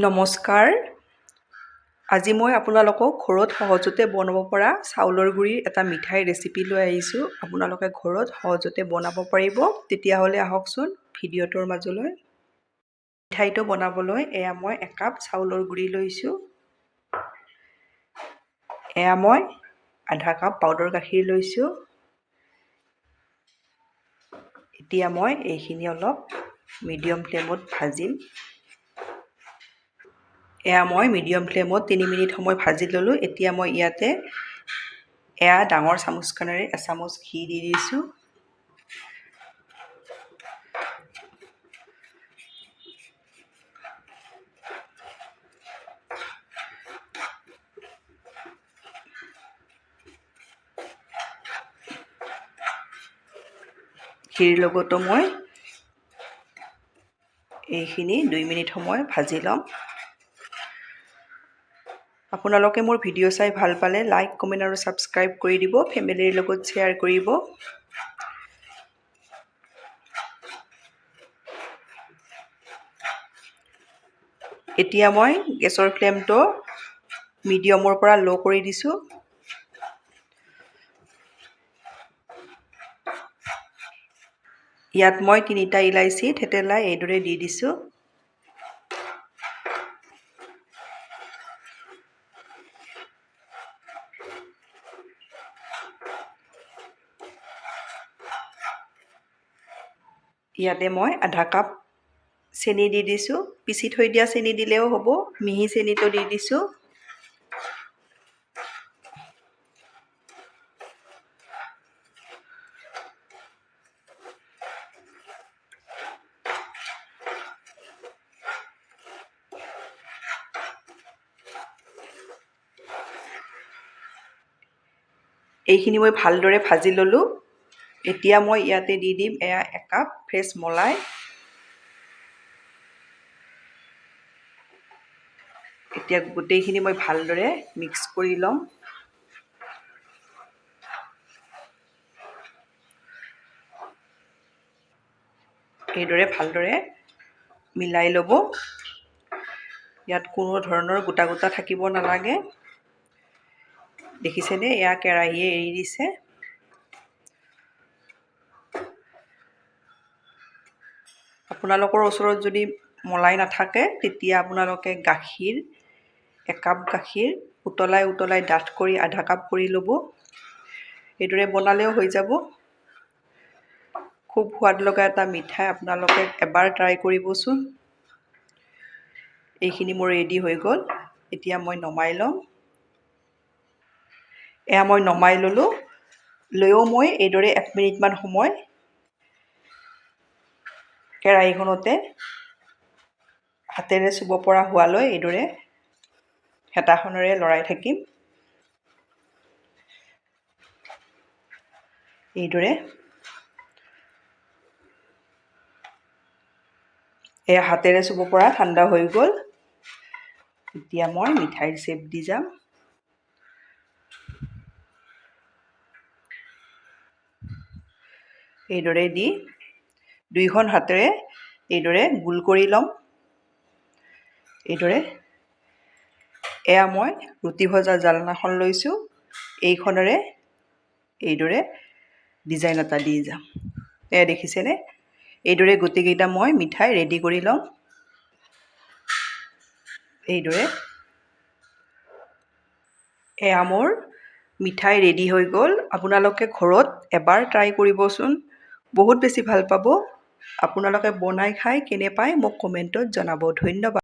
নমস্কাৰ। আজি মই আপোনালোকক ঘৰত সহজতে বনাব পৰা চাউলৰ গুড়িৰ এটা মিঠাই ৰেচিপি লৈ আহিছোঁ। আপোনালোকে ঘৰত সহজতে বনাব পাৰিব। তেতিয়াহ'লে আহকচোন ভিডিঅ'টোৰ মাজলৈ। মিঠাইটো বনাবলৈ এয়া মই 1 কাপ চাউলৰ গুড়ি লৈছোঁ। এয়া মই আধা কাপ পাউডাৰ গাখীৰ লৈছোঁ। এতিয়া মই এইখিনি অলপ মিডিয়াম ফ্লেমত ভাজিম। এয়া মই মিডিয়াম ফ্লেমত 3 মিনিট সময় ভাজি ল'লোঁ। এতিয়া মই ইয়াতে এয়া ডাঙৰ চামুচখনেৰে এচামুচ ঘি দি দিছোঁ। ঘিৰ লগতো মই এইখিনি 2 মিনিট সময় ভাজি ল'ম। আপোনালোকে মোৰ ভিডিঅ' চাই ভাল পালে লাইক, কমেণ্ট আৰু ছাবস্ক্ৰাইব কৰি দিব। ফেমিলিৰ লগত শ্বেয়াৰ কৰিব। এতিয়া মই গেছৰ ফ্লেমটো মিডিয়ামৰ পৰা ল' কৰি দিছোঁ। ইয়াত মই 3টা ইলাইচি থেতেলাই এইদৰে দি দিছোঁ। ইয়াতে মই আধা কাপ চেনি দি দিছোঁ। পিচি থৈ দিয়া চেনি দিলেও হ'ব, মিহি চেনিটো দি দিছোঁ। এইখিনি মই ভালদৰে ভাজি ল'লোঁ। এতিয়া মই ইয়াতে দি দিম এয়া 1 কাপ ফ্ৰেছ মলাই। এতিয়া গোটেইখিনি মই ভালদৰে মিক্স কৰি ল'ম। এইদৰে ভালদৰে মিলাই ল'ব। ইয়াত কোনো ধৰণৰ গোটা গোটা থাকিব নালাগে। দেখিছেনে, এয়া কেৰাহীয়ে এৰি দিছে। আপোনালোকৰ ওচৰত যদি মলাই নাথাকে তেতিয়া আপোনালোকে গাখীৰ 1 কাপ গাখীৰ উতলাই ডাঠ কৰি আধা কাপ কৰি ল'ব। এইদৰে বনালেও হৈ যাব। খুব সোৱাদ লগা এটা মিঠাই, আপোনালোকে এবাৰ ট্ৰাই কৰিবচোন। এইখিনি মোৰ ৰেডি হৈ গ'ল। এতিয়া মই নমাই ল'ম। এয়া মই নমাই ল'লোঁ। লৈও মই এইদৰে 1 মিনিটমান সময় কেৰাহীখনতে হাতেৰে চুব পৰা হোৱালৈ এইদৰে হেতাখনেৰে লৰাই থাকিম। এইদৰে এয়া হাতেৰে চুব পৰা ঠাণ্ডা হৈ গ'ল। এতিয়া মই মিঠাইৰ শ্বেপ দি যাম। এইদৰে দি 2খন হাতেৰে এইদৰে গোল কৰি ল'ম। এইদৰে এয়া মই ৰুটি ভজা জালনাখন লৈছোঁ। এইখনেৰে এইদৰে ডিজাইন এটা দি যাম। এয়া দেখিছেনে, এইদৰে গোটেইকেইটা মই মিঠাই ৰেডি কৰি ল'ম। এইদৰে এয়া মোৰ মিঠাই ৰেডি হৈ গ'ল। আপোনালোকে ঘৰত এবাৰ ট্ৰাই কৰিবচোন, বহুত বেছি ভাল পাব। আপোনালোকে বনাই খাই কেনে পায় মোক কমেণ্টত জনাব। ধন্যবাদ।